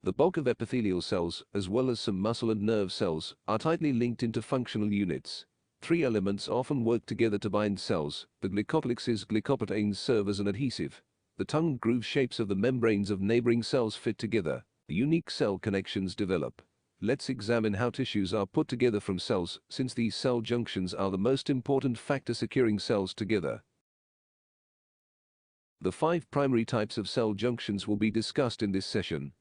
The bulk of epithelial cells, as well as some muscle and nerve cells, are tightly linked into functional units. Three elements often work together to bind cells. The glycopolyxes glycoproteins serve as an adhesive. The tongue and groove shapes of the membranes of neighboring cells fit together. Unique cell connections develop. Let's examine how tissues are put together from cells, since these cell junctions are the most important factor securing cells together. The 5 primary types of cell junctions will be discussed in this session.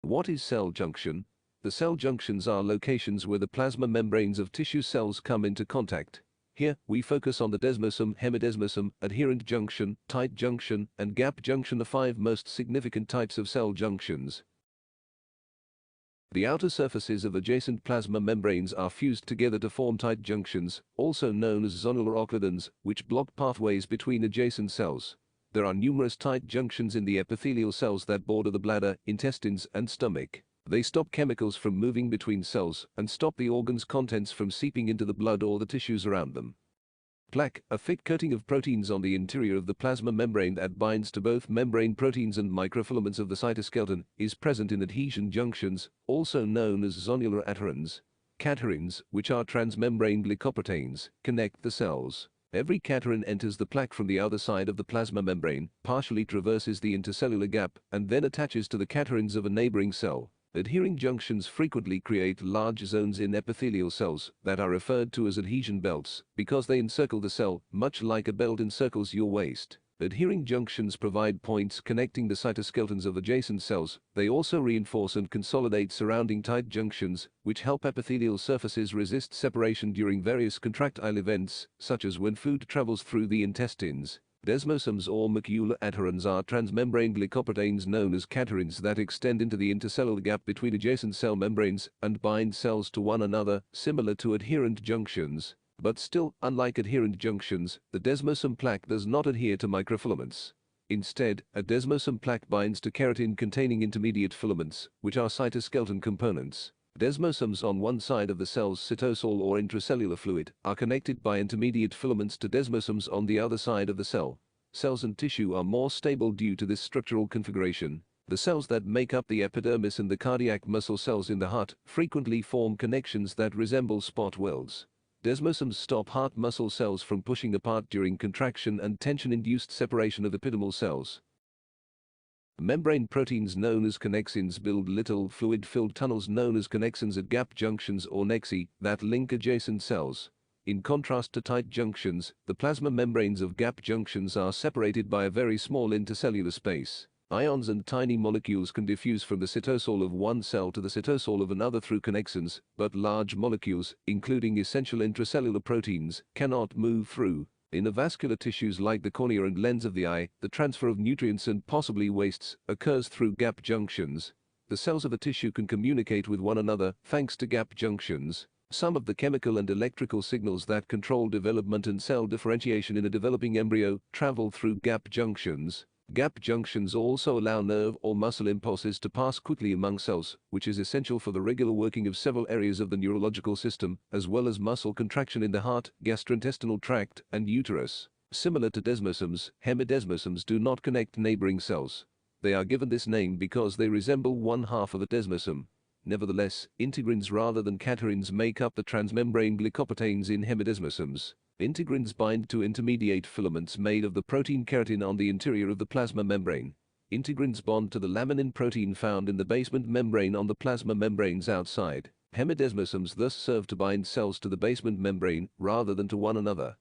What is cell junction? The cell junctions are locations where the plasma membranes of tissue cells come into contact. Here, we focus on the desmosome, hemidesmosome, adherent junction, tight junction, and gap junction, the 5 most significant types of cell junctions. The outer surfaces of adjacent plasma membranes are fused together to form tight junctions, also known as zonular occludons, which block pathways between adjacent cells. There are numerous tight junctions in the epithelial cells that border the bladder, intestines, and stomach. They stop chemicals from moving between cells and stop the organ's contents from seeping into the blood or the tissues around them. Plaque, a thick coating of proteins on the interior of the plasma membrane that binds to both membrane proteins and microfilaments of the cytoskeleton, is present in adhesion junctions, also known as zonular adherens. Cadherins, which are transmembrane glycoproteins, connect the cells. Every cadherin enters the plaque from the other side of the plasma membrane, partially traverses the intercellular gap, and then attaches to the cadherins of a neighboring cell. Adhering junctions frequently create large zones in epithelial cells that are referred to as adhesion belts because they encircle the cell, much like a belt encircles your waist. Adhering junctions provide points connecting the cytoskeletons of adjacent cells. They also reinforce and consolidate surrounding tight junctions, which help epithelial surfaces resist separation during various contractile events, such as when food travels through the intestines. Desmosomes or macular adherens are transmembrane glycoproteins known as cadherins that extend into the intercellular gap between adjacent cell membranes and bind cells to one another, similar to adherent junctions. But still, unlike adherent junctions, the desmosome plaque does not adhere to microfilaments. Instead, a desmosome plaque binds to keratin-containing intermediate filaments, which are cytoskeleton components. Desmosomes on one side of the cell's cytosol or intracellular fluid are connected by intermediate filaments to desmosomes on the other side of the cell. Cells and tissue are more stable due to this structural configuration. The cells that make up the epidermis and the cardiac muscle cells in the heart frequently form connections that resemble spot welds. Desmosomes stop heart muscle cells from pushing apart during contraction and tension-induced separation of epidermal cells. Membrane proteins known as connexins build little fluid-filled tunnels known as connexins at gap junctions or nexi that link adjacent cells. In contrast to tight junctions, the plasma membranes of gap junctions are separated by a very small intercellular space. Ions and tiny molecules can diffuse from the cytosol of one cell to the cytosol of another through connexins, but large molecules, including essential intracellular proteins, cannot move through. In the vascular tissues like the cornea and lens of the eye, the transfer of nutrients and possibly wastes occurs through gap junctions. The cells of a tissue can communicate with one another thanks to gap junctions. Some of the chemical and electrical signals that control development and cell differentiation in a developing embryo travel through gap junctions. Gap junctions also allow nerve or muscle impulses to pass quickly among cells, which is essential for the regular working of several areas of the neurological system, as well as muscle contraction in the heart, gastrointestinal tract, and uterus. Similar to desmosomes, hemidesmosomes do not connect neighboring cells. They are given this name because they resemble one half of a desmosome. Nevertheless, integrins rather than cadherins make up the transmembrane glycoproteins in hemidesmosomes. Integrins bind to intermediate filaments made of the protein keratin on the interior of the plasma membrane. Integrins bond to the laminin protein found in the basement membrane on the plasma membranes outside. Hemidesmosomes thus serve to bind cells to the basement membrane rather than to one another.